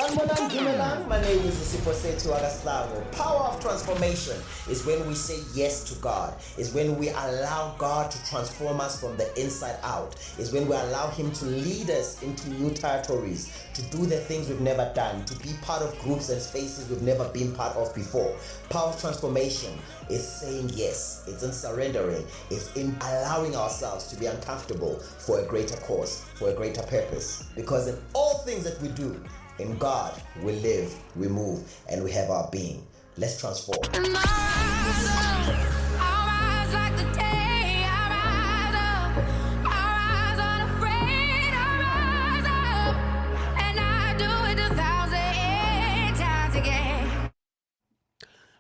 Sanibonani, Dumelang. My name is Siposetu Agaslavo. Power of transformation is when we say yes to God. Is when we allow God to transform us from the inside out. Is when we allow Him to lead us into new territories, to do the things we've never done, to be part of groups and spaces we've never been part of before. Power of transformation is saying yes. It's in surrendering. It's in allowing ourselves to be uncomfortable for a greater cause, for a greater purpose. Because in all things that we do, in God, we live, we move, and we have our being. Let's transform.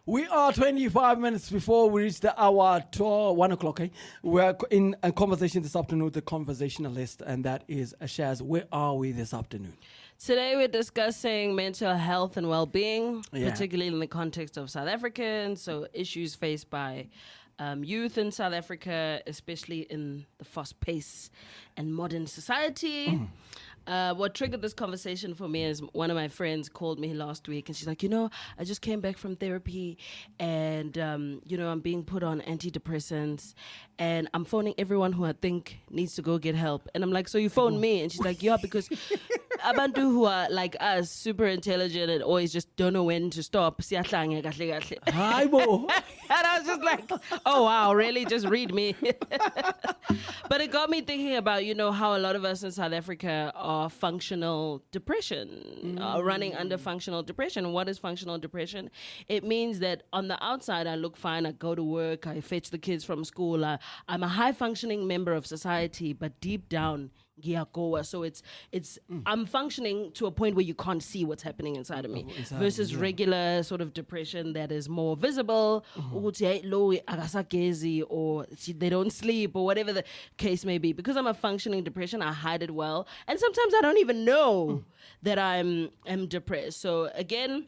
We are 25 minutes before we reach the hour to 1 o'clock. Eh? We are in a conversation this afternoon with the conversationalist, and that is Chaz. Where are we this afternoon? Today we're discussing mental health and well-being, particularly in the context of South Africans, so issues faced by youth in South Africa, especially in the fast-paced and modern society. What triggered this conversation for me is one of my friends called me last week and she's like, I just came back from therapy and, I'm being put on antidepressants and I'm phoning everyone who I think needs to go get help. And I'm like, so you phoned me? And she's like, yeah, because abantu who are like us, super intelligent and always just don't know when to stop. Hi, Bo. And I was just like, oh, wow, really? Just read me. But it got me thinking about, how a lot of us in South Africa are functional depression, running under functional depression. What is functional depression? It means that on the outside, I look fine. I go to work. I fetch the kids from school. I'm a high-functioning member of society, but deep down, so it's I'm functioning to a point where you can't see what's happening inside of me versus regular sort of depression that is more visible, or they don't sleep or whatever the case may be. Because I'm a functioning depression, I hide it well, and sometimes I don't even know that I'm depressed. So again,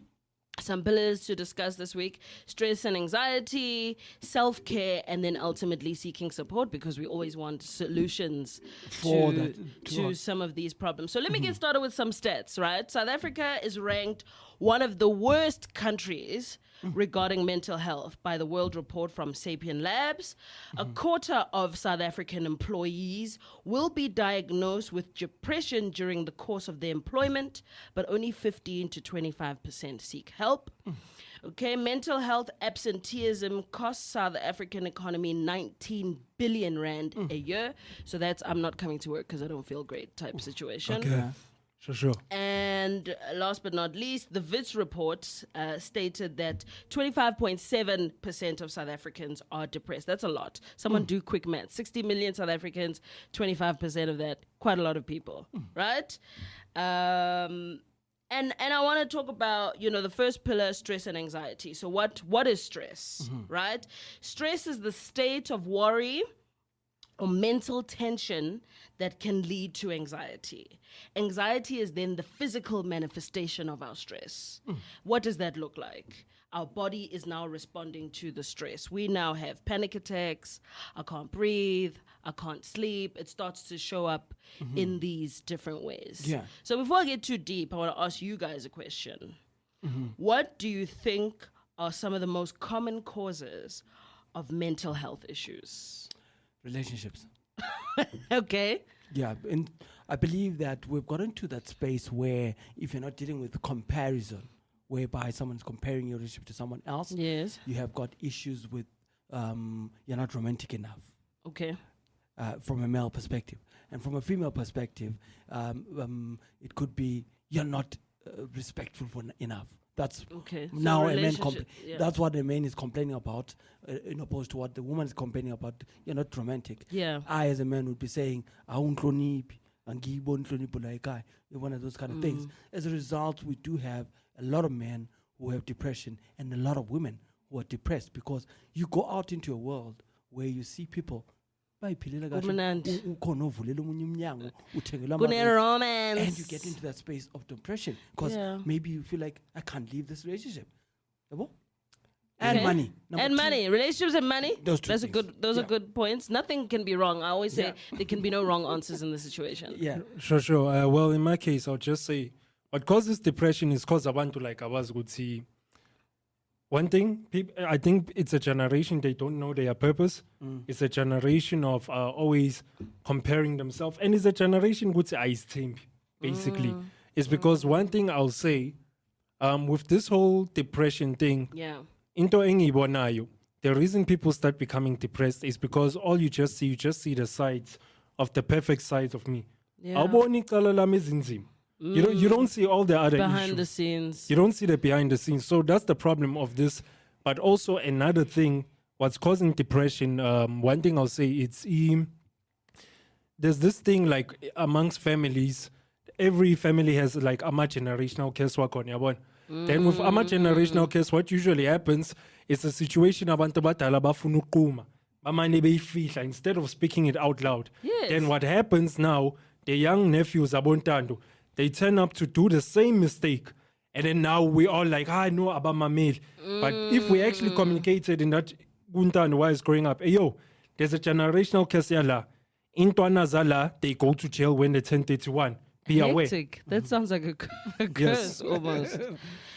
some pillars to discuss this week: stress and anxiety, self-care, and then ultimately seeking support, because we always want solutions to some of these problems. So let me get started with some stats, right? South Africa is ranked one of the worst countries regarding mental health by the World Report from Sapien Labs. A quarter of South African employees will be diagnosed with depression during the course of their employment, but only 15 to 25% seek help. Okay, mental health absenteeism costs South African economy 19 billion rand a year. So that's I'm not coming to work because I don't feel great type situation. Okay. Sure. And last but not least, the Wits report stated that 25.7% of South Africans are depressed. That's a lot. Someone do quick math. 60 million South Africans, 25% of that, quite a lot of people, right? And I want to talk about, the first pillar, stress and anxiety. So what is stress, right? Stress is the state of worry or mental tension that can lead to anxiety. Anxiety is then the physical manifestation of our stress. What does that look like? Our body is now responding to the stress. We now have panic attacks. I can't breathe. I can't sleep. It starts to show up in these different ways. Yeah. So before I get too deep, I want to ask you guys a question. What do you think are some of the most common causes of mental health issues? Relationships. Okay. Yeah, and I believe that we've gotten to that space where if you're not dealing with comparison, whereby someone's comparing your relationship to someone else, Yes. you have got issues with you're not romantic enough. Okay. From a male perspective. And from a female perspective, it could be you're not respectful enough. That's okay. now So a man. that's what the man is complaining about, in opposed to what the woman is complaining about. You're not romantic. Yeah. I, as a man, would be saying, "I won't like I." One of those kind of things. As a result, we do have a lot of men who have depression and a lot of women who are depressed, because you go out into a world where you see people. Kumnandi. And Romance. you get into that space of depression because maybe you feel like I can't leave this relationship. And money. Money. Relationships and money. Those two things. Those are good points. Nothing can be wrong. I always say there can be no wrong answers in the situation. Yeah. Sure. Well, in my case, I'll just say what causes depression is because abantu like ours would see. One thing, I think it's a generation, they don't know their purpose. It's a generation of always comparing themselves. And it's a generation which I think, basically. It's because one thing I'll say, with this whole depression thing, into engibonayo, the reason people start becoming depressed is because all you just see the sides of the perfect sides of me. Awuboni icala lami ezinzima. You don't see all the other behind issues. the scenes. You don't see the behind the scenes. So that's the problem of this. But also another thing, what's causing depression, one thing I'll say, it's there's this thing like amongst families, every family has like a generational case work on yabon. Then with a generational case, what usually happens is a situation abantu badala bafuna uqhuma. Bamane beyifihla instead of speaking it out loud. Yes. Then what happens now, the young nephews abontando, they turn up to do the same mistake. And then now we all like, I know about my mail. But if we actually communicated in that Guntando while it's growing up, hey, yo, there's a generational case yala. Intwana zala, they go to jail when they turn 31. Be aware. Hectic. That sounds like a curse almost.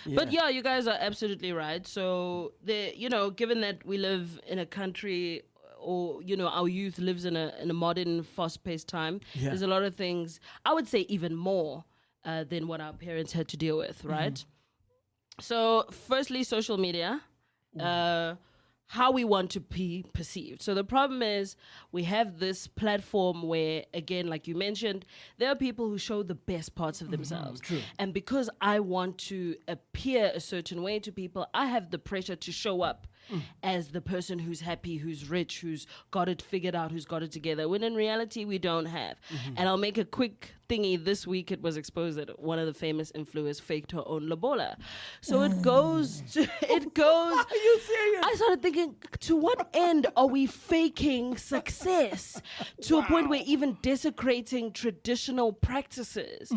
But yeah, you guys are absolutely right. So given that we live in a country, or our youth lives in a modern, fast-paced time, there's a lot of things, I would say even more than what our parents had to deal with, right? So firstly, social media, how we want to be perceived. So the problem is we have this platform where, again, like you mentioned, there are people who show the best parts of themselves. True. And because I want to appear a certain way to people, I have the pressure to show up as the person who's happy, who's rich, who's got it figured out, who's got it together, when in reality we don't have. And I'll make a quick thingy. This week it was exposed that one of the famous influencers faked her own lobola. So it goes Are you serious? I started thinking, to what end are we faking success to a point where even desecrating traditional practices?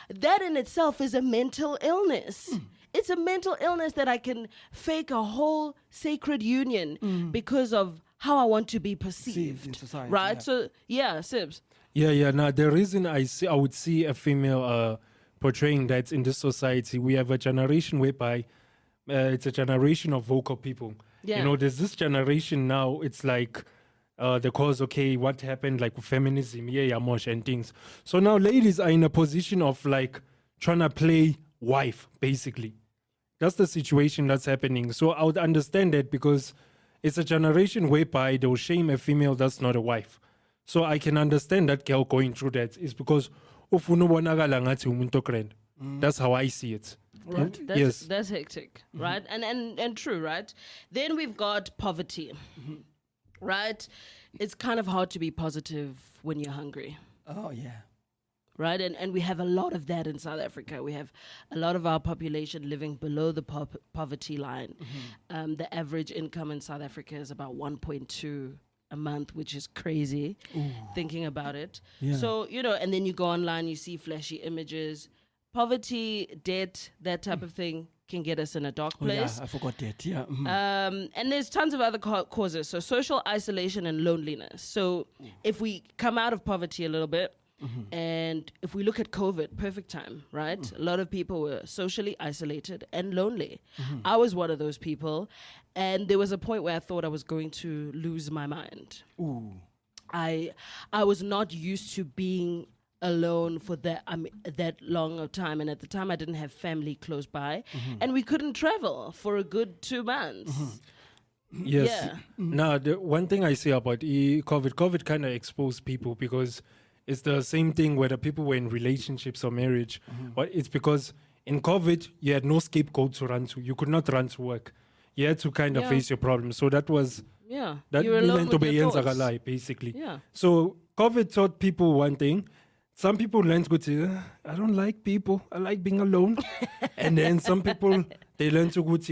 That in itself is a mental illness. It's a mental illness that I can fake a whole sacred union because of how I want to be perceived in society, right? yeah. So, yeah, Sibs. Yeah. Now, the reason I would see a female portraying that in this society, we have a generation whereby it's a generation of vocal people. Yeah. There's this generation now, it's like the cause, okay, what happened, like with feminism, Mosh and things. So now ladies are in a position of like trying to play wife, basically. That's the situation that's happening. So I would understand that because it's a generation whereby they'll shame a female that's not a wife. So I can understand that girl going through that. It's because that's how I see it. Right. That's hectic, right? And true, right? Then we've got poverty, right? It's kind of hard to be positive when you're hungry. Oh, yeah. Right, and we have a lot of that in South Africa. We have a lot of our population living below the poverty line. The average income in South Africa is about 1.2 a month, which is crazy, thinking about it. Yeah. So, and then you go online, you see flashy images. Poverty, debt, that type of thing can get us in a dark place. Yeah, I forgot that. Yeah. And there's tons of other causes. So social isolation and loneliness. So if we come out of poverty a little bit, and if we look at COVID, perfect time, right? A lot of people were socially isolated and lonely. I was one of those people. And there was a point where I thought I was going to lose my mind. Ooh. I was not used to being alone for that long of time, and at the time I didn't have family close by, and we couldn't travel for a good 2 months. Yes. Yeah. Now, the one thing I say about COVID kind of exposed people because it's the same thing whether people were in relationships or marriage. But it's because in COVID, you had no scapegoat to run to. You could not run to work. You had to kind of face your problems. So that was... Yeah. That You're alone with your thoughts. basically. Yeah. So COVID taught people one thing. Some people learned to say, I don't like people. I like being alone. And then some people, they learned to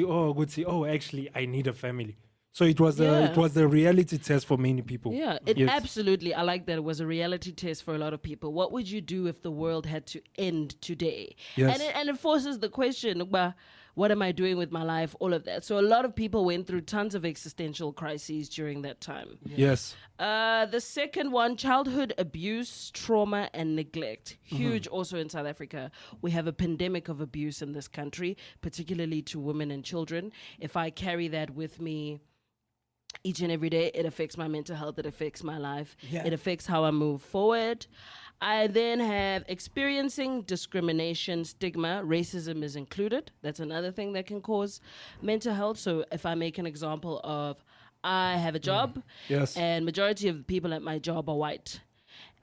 say, actually, I need a family. So it was the reality test for many people. Yeah, absolutely. I like that it was a reality test for a lot of people. What would you do if the world had to end today? Yes. And it forces the question, What am I doing with my life? All of that. So a lot of people went through tons of existential crises during that time. Yes. The second one, childhood abuse, trauma, and neglect. Huge also in South Africa. We have a pandemic of abuse in this country, particularly to women and children. If I carry that with me each and every day, it affects my mental health, it affects my life, it affects how I move forward. I then have experiencing discrimination, stigma, racism is included. That's another thing that can cause mental health. So if I make an example of, I have a job, Yes. and majority of the people at my job are white,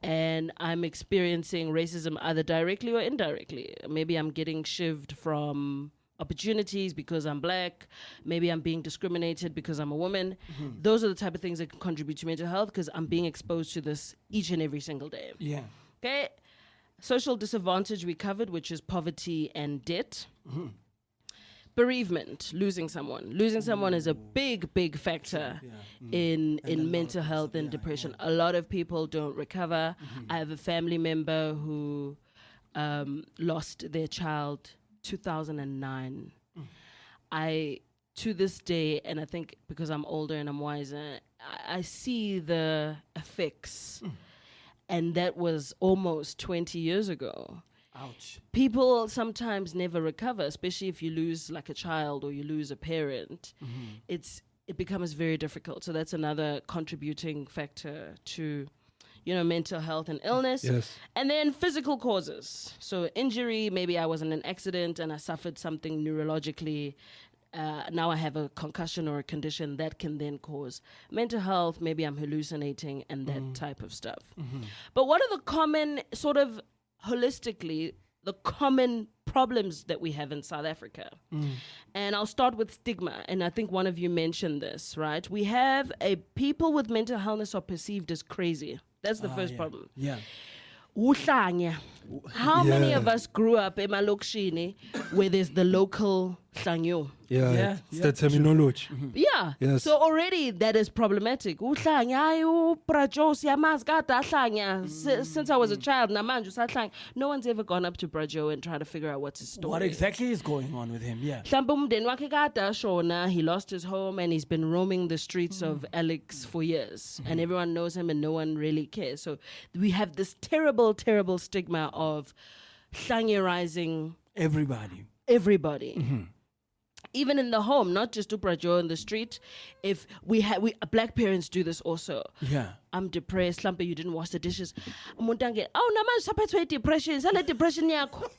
and I'm experiencing racism either directly or indirectly. Maybe I'm getting shivved from opportunities because I'm black. Maybe I'm being discriminated because I'm a woman. Those are the type of things that can contribute to mental health because I'm being exposed to this each and every single day. Yeah. Okay. Social disadvantage we covered, which is poverty and debt. Bereavement, losing someone. Losing someone is a big factor in mental health and depression. A lot of people don't recover. I have a family member who lost their child 2009. To this day, and I think because I'm older and I'm wiser, I see the effects. And that was almost 20 years ago. Ouch. People sometimes never recover, especially if you lose like a child or you lose a parent. It becomes very difficult. So that's another contributing factor to, mental health and illness. Yes. And then physical causes. So injury, maybe I was in an accident and I suffered something neurologically. Now I have a concussion or a condition that can then cause mental health. Maybe I'm hallucinating and that type of stuff. But what are the common sort of holistically, the common problems that we have in South Africa? And I'll start with stigma. And I think one of you mentioned this, right? We have people with mental illness are perceived as crazy. That's the first problem. Yeah. Uhlanya. How many of us grew up in Malokshini where there's the local hlanyo? Yeah, It's the terminology. Yeah. Yes. So already that is problematic. Uhlanya, ayu, Brajo, siyamazi kade ahlanya. Since I was a child, namanje usahlanya. No one's ever gone up to Brajo and tried to figure out what's his story. What exactly is going on with him? Yeah. Mhlawumbe umndeni wakhe kade ashona, he lost his home and he's been roaming the streets of Alex for years. And everyone knows him and no one really cares. So we have this terrible stigma of hlanyerizing Everybody. everybody. Even in the home, not just Ubrajo in the street. If we black parents do this also. Yeah. I'm depressed, Lampe, you didn't wash the dishes. Umuntu ange, oh, namanje saphethwe depression, sale depression yakho.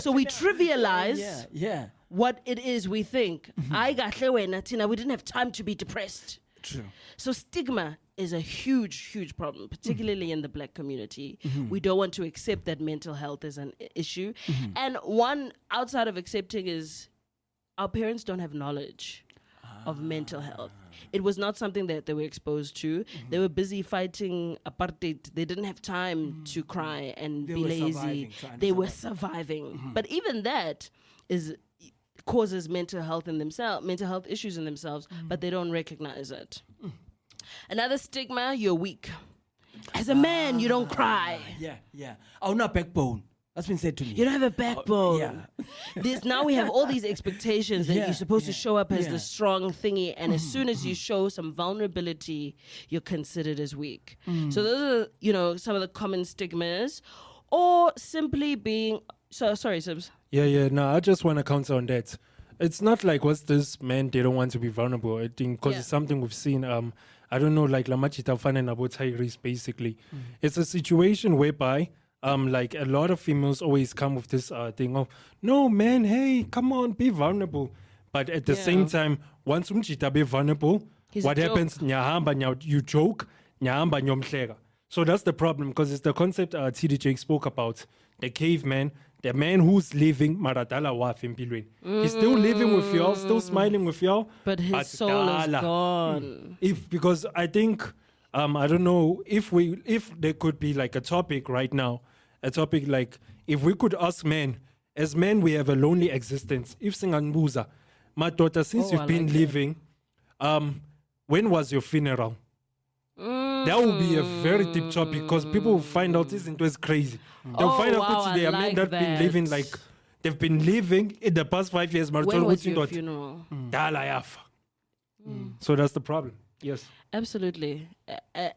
So we trivialize what it is we think. I kahle wena thina, we didn't have time to be depressed. True. So stigma is a huge problem, particularly in the black community. We don't want to accept that mental health is an issue. And one outside of accepting is our parents don't have knowledge of mental health. It was not something that they were exposed to. They were busy fighting apartheid. They didn't have time to cry and be lazy. They were surviving. But even that causes mental health issues in themselves, but they don't recognize it. Another stigma, you're weak. As a man, you don't cry. Yeah. Oh, not backbone. That's been said to me. You don't have a backbone. Now we have all these expectations that you're supposed to show up as the strong thingy, and as soon as you show some vulnerability, you're considered as weak. So those are, some of the common stigmas, or simply being. So sorry, Sims. Yeah. No, I just want to counter on that. It's not like what's this men they don't want to be vulnerable. I think because it's something we've seen. I don't know, like Lamachita Fan and about Tyrese. Basically, it's a situation whereby. Like a lot of females always come with this thing of, no man, hey, come on, be vulnerable. But at the same time, once umchita be vulnerable, what happens? You joke, so that's the problem, because it's the concept TDJ spoke about, the caveman, the man who's living maradala waf in Pilwin. He's still living with y'all, still smiling with y'all, but his soul is gone. Because I think. I don't know if there could be like a topic right now, like if we could ask men, as men we have a lonely existence. If singanbuza, my daughter, since you've been living, when was your funeral? That will be a very deep topic because people will find out this into is crazy. They'll find out today a man that been living like they've been living in the past 5 years. When was your funeral? Dala yafa. So that's the problem. Yes. Absolutely.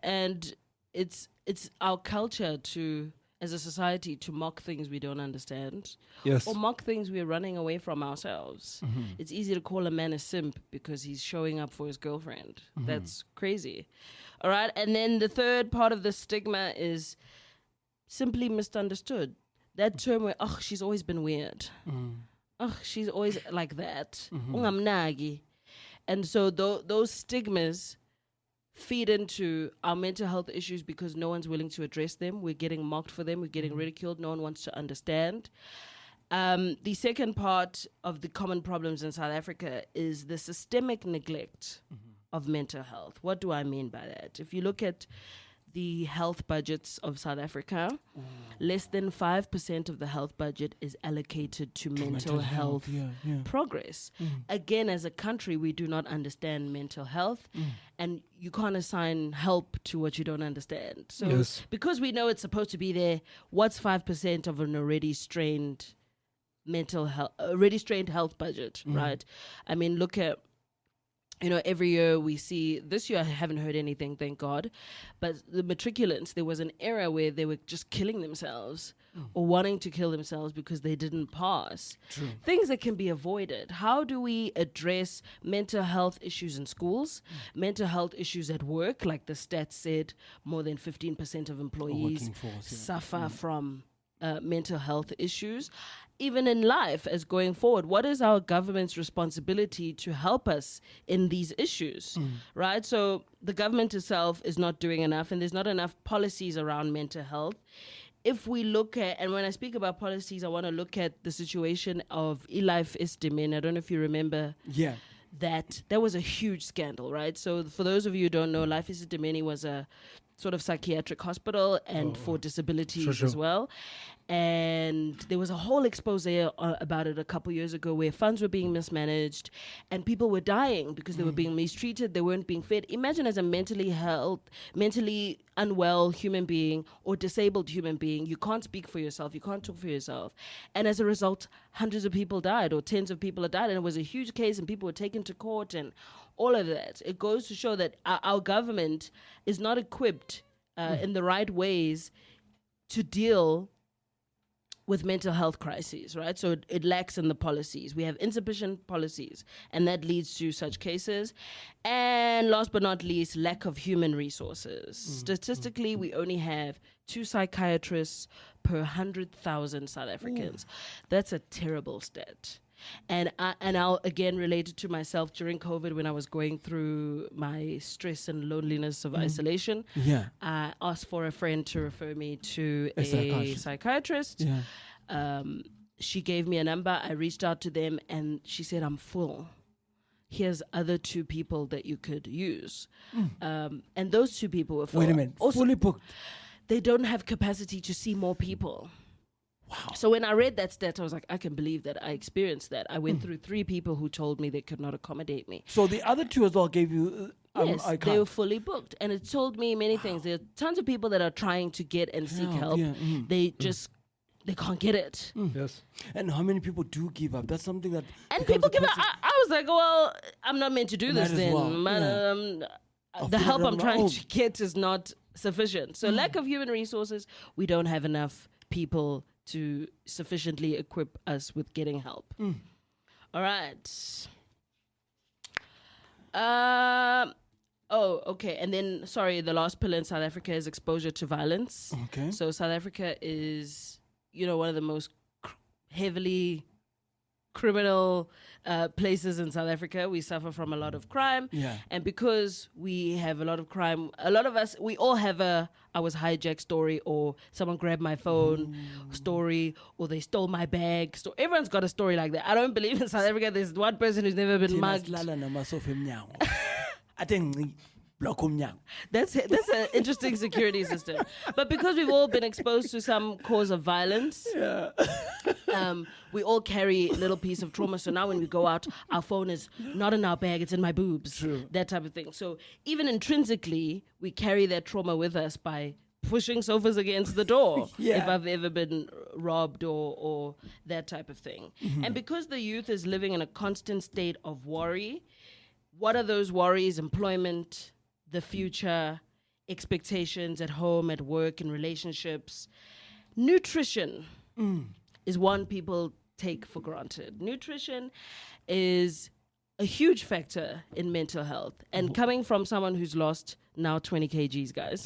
And it's our culture to, as a society, to mock things we don't understand. Yes. Or mock things we're running away from ourselves. It's easy to call a man a simp because he's showing up for his girlfriend. That's crazy. All right. And then the third part of the stigma is simply misunderstood. That term where, oh, she's always been weird. Oh, she's always like that. Ungamnagi. And so those stigmas feed into our mental health issues because no one's willing to address them. We're getting mocked for them. We're getting ridiculed. No one wants to understand. The second part of the common problems in South Africa is the systemic neglect of mental health. What do I mean by that? If you look at the health budgets of South Africa, less than 5% of the health budget is allocated to mental health progress. Again, as a country, we do not understand mental health, and you can't assign help to what you don't understand. So because we know it's supposed to be there, what's 5% of an already strained health budget, right? I mean, look at, every year we see, this year I haven't heard anything, thank God, but the matriculants, there was an era where they were just killing themselves or wanting to kill themselves because they didn't pass. True. Things that can be avoided. How do we address mental health issues in schools, mental health issues at work? Like the stats said, more than 15% of employees suffer from mental health issues. Even in life, as going forward, what is our government's responsibility to help us in these issues, right? So the government itself is not doing enough, and there's not enough policies around mental health. If we look at, and when I speak about policies, I want to look at the situation of Ep5. I don't know if you remember. Yeah. That was a huge scandal, right? So for those of you who don't know, Ep5 was a sort of psychiatric hospital and for disabilities as well. And there was a whole expose about it a couple years ago where funds were being mismanaged and people were dying because they were being mistreated, they weren't being fed. Imagine as a mentally unwell human being or disabled human being, you can't speak for yourself, you can't talk for yourself. And as a result, hundreds of people died or tens of people had died, and it was a huge case and people were taken to court and all of that. It goes to show that our government is not equipped in the right ways to deal with mental health crises, right? So it lacks in the policies. We have insufficient policies, and that leads to such cases. And last but not least, lack of human resources. Statistically, we only have 2 psychiatrists per 100,000 South Africans. That's a terrible stat. And I'll again relate it to myself during COVID when I was going through my stress and loneliness of isolation. Yeah, I asked for a friend to refer me to a psychiatrist. Yeah. She gave me a number. I reached out to them, and she said, "I'm full. Here's other 2 people that you could use." And those 2 people were full. Wait a minute, also, fully booked. They don't have capacity to see more people. Wow. So when I read that stat, I was like, I can believe that. I experienced that. I went through 3 people who told me they could not accommodate me. So the other 2 as well gave you... yes, they were fully booked. And it told me many things. There are tons of people that are trying to get and seek help. Yeah. They just... They can't get it. Yes. And how many people do give up? That's something that... And people give up. I was like, well, I'm not meant to do this then. The help I'm trying to get is not sufficient. So lack of human resources, we don't have enough people to sufficiently equip us with getting help. All right. Okay. And then, the last pillar in South Africa is exposure to violence. Okay. So South Africa is, one of the most heavily criminal places in South Africa. We suffer from a lot of crime. Yeah. And because we have a lot of crime, a lot of us, we all have I was hijacked story, or someone grabbed my phone story, or they stole my bag. So everyone's got a story like that. I don't believe in South Africa there's one person who's never been mugged. I think that's an interesting security system. But because we've all been exposed to some cause of violence, we all carry a little piece of trauma. So now when we go out, our phone is not in our bag, it's in my boobs. True. That type of thing. So even intrinsically, we carry that trauma with us by pushing sofas against the door Yeah. if I've ever been robbed or that type of thing. And because the youth is living in a constant state of worry, what are those worries? Employment, the future, expectations at home, at work, in relationships. Nutrition is one people take for granted. Nutrition is a huge factor in mental health. And coming from someone who's lost now 20 kgs, guys,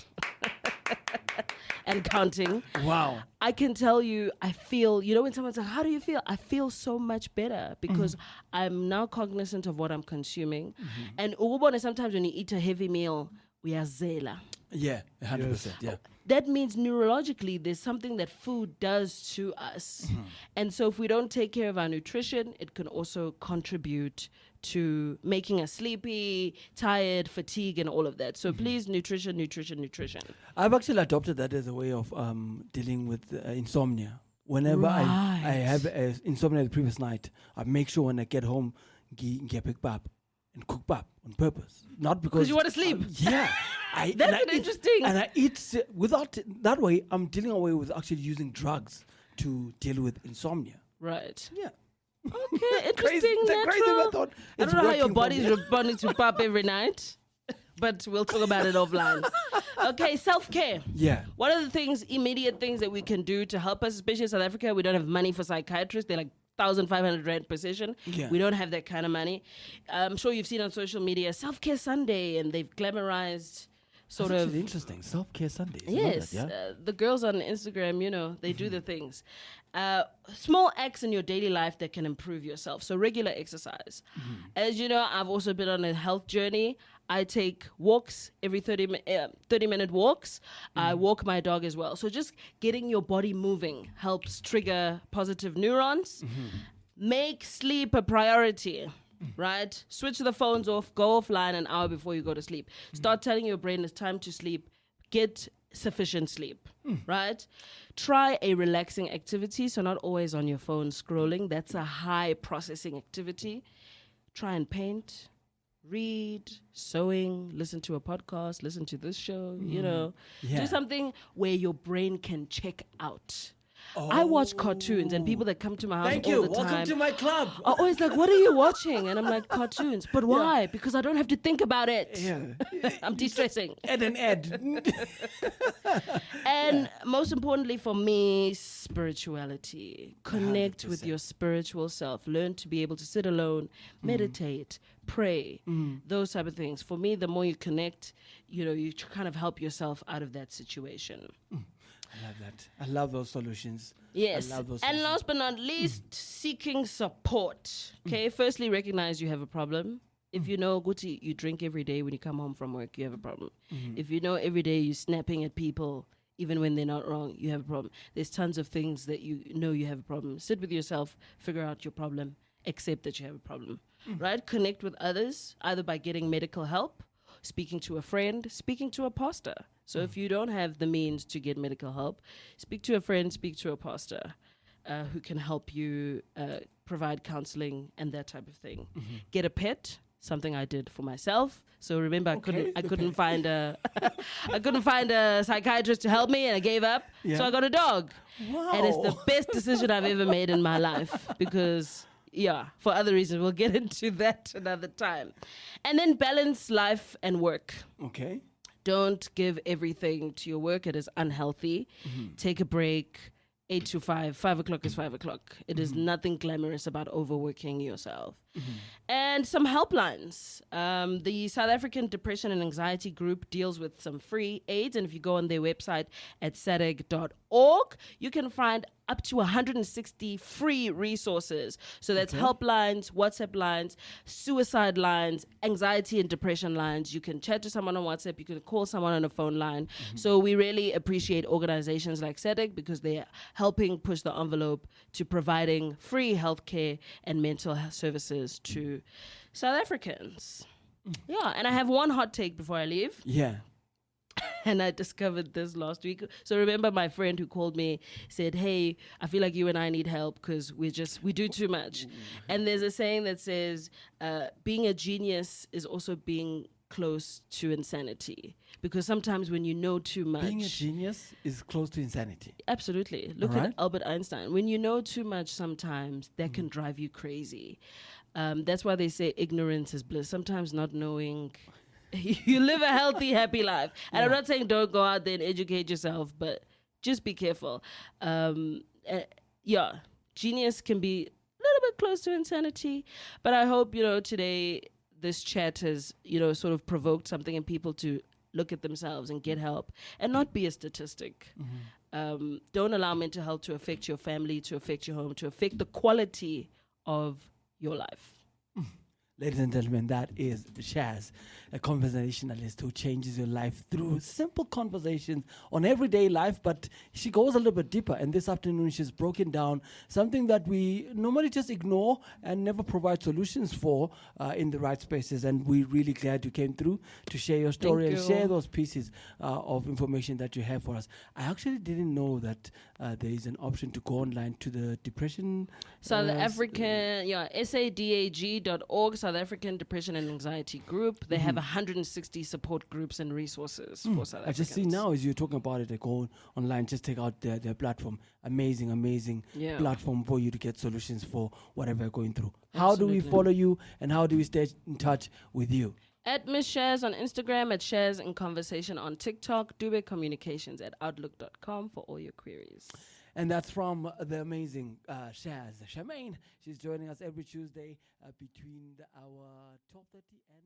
and counting, Wow. I can tell you, I feel, when someone's like, how do you feel? I feel so much better because I'm now cognizant of what I'm consuming. And ubone, sometimes when you eat a heavy meal, we are zela. Yeah, 100%. Yeah. That means neurologically there's something that food does to us. And so if we don't take care of our nutrition, it can also contribute to making us sleepy, tired, fatigue, and all of that. So please, nutrition. I've actually adopted that as a way of dealing with insomnia. Whenever I have insomnia the previous night, I make sure when I get home, get pick up and cook up on purpose. Not because you want to sleep. Yeah. That's interesting. And I eat without that way. I'm dealing away with actually using drugs to deal with insomnia. Right. Yeah. Okay, interesting. The crazy natural. method. I It's don't know how your working for body's me. responding to pop every night, but we'll talk about it offline. Okay, self-care. Yeah. What are the things, immediate things that we can do to help us, especially in South Africa? We don't have money for psychiatrists. They're like 1,500 rand per session. Yeah. We don't have that kind of money. I'm sure you've seen on social media Self-Care Sunday, and they've glamorized sort That's of actually interesting. Self-care Sundays. I love yes, that, yeah? the girls on Instagram, they do the things. Small acts in your daily life that can improve yourself. So regular exercise. As you know, I've also been on a health journey. I take walks every 30-minute walks. I walk my dog as well. So just getting your body moving helps trigger positive neurons. Make sleep a priority. Right? Switch the phones off, go offline an hour before you go to sleep. Start telling your brain it's time to sleep. Get sufficient sleep, right? Try a relaxing activity, so not always on your phone scrolling. That's a high processing activity. Try and paint, read, sewing, listen to a podcast, listen to this show, Yeah. Do something where your brain can check out. I watch cartoons, and people that come to my house Thank all you. the time Welcome to my club. are always like, what are you watching? And I'm like, cartoons. But why? Because I don't have to think about it. Yeah. I'm de-stressing. Ed and Ed. And most importantly for me, spirituality. Connect with 100%. your spiritual self. Learn to be able to sit alone, meditate, pray, those type of things. For me, the more you connect, you kind of help yourself out of that situation. I love that. I love those solutions. Yes. I love those And solutions. last but not least, seeking support. Okay, firstly, recognize you have a problem. If you know, Guti, you drink every day when you come home from work, you have a problem. If you know every day you're snapping at people, even when they're not wrong, you have a problem. There's tons of things that you know you have a problem. Sit with yourself, figure out your problem, accept that you have a problem, right? Connect with others, either by getting medical help, speaking to a friend, speaking to a pastor. So if you don't have the means to get medical help, speak to a friend, speak to a pastor who can help you provide counseling and that type of thing. Get a pet, something I did for myself. So remember, I couldn't find a I couldn't find a psychiatrist to help me, and I gave up. Yeah. So I got a dog, Wow. and it's the best decision I've ever made in my life because. Yeah, for other reasons. We'll get into that another time. And then balance life and work. Okay. Don't give everything to your work. It is unhealthy. Take a break. 8 to 5. 5 o'clock is 5 o'clock. It is nothing glamorous about overworking yourself. And some helplines. The South African Depression and Anxiety Group deals with some free aids. And if you go on their website at sadeg.org, you can find up to 160 free resources. So that's helplines, WhatsApp lines, suicide lines, anxiety and depression lines. You can chat to someone on WhatsApp. You can call someone on a phone line. So we really appreciate organizations like SADC because they're helping push the envelope to providing free healthcare and mental health services to South Africans. Yeah, and I have one hot take before I leave. Yeah. And I discovered this last week. So remember my friend who called me said, hey, I feel like you and I need help because we do too much. And there's a saying that says, being a genius is also being close to insanity, because sometimes when you know too much, Being a genius is close to insanity. absolutely. Look Alright. at Albert Einstein. When you know too much, sometimes that can drive you crazy. That's why they say ignorance is bliss. Sometimes not knowing, you live a healthy, happy life. And I'm not saying don't go out there and educate yourself, but just be careful. Genius can be a little bit close to insanity, but I hope, today this chat has, sort of provoked something in people to look at themselves and get help and not be a statistic. Don't allow mental health to affect your family, to affect your home, to affect the quality of your life. Ladies and gentlemen, that is Chaz, a conversationalist who changes your life through simple conversations on everyday life, but she goes a little bit deeper. And this afternoon, she's broken down something that we normally just ignore and never provide solutions for in the right spaces. And we're really glad you came through to share your story and share those pieces of information that you have for us. I actually didn't know that there is an option to go online to the depression. South African, sadag.org, South African Depression and Anxiety Group. They have 160 support groups and resources for South Africans. I just see now as you're talking about it, I go online, just take out their platform. Amazing platform for you to get solutions for whatever you're going through. How do we follow you and how do we stay in touch with you? At Miss Chaz on Instagram, at Chaz in Conversation on TikTok, Dube Communications at outlook.com for all your queries. And that's from the amazing Chaz. Charmaine, she's joining us every Tuesday between the hour 12:30 and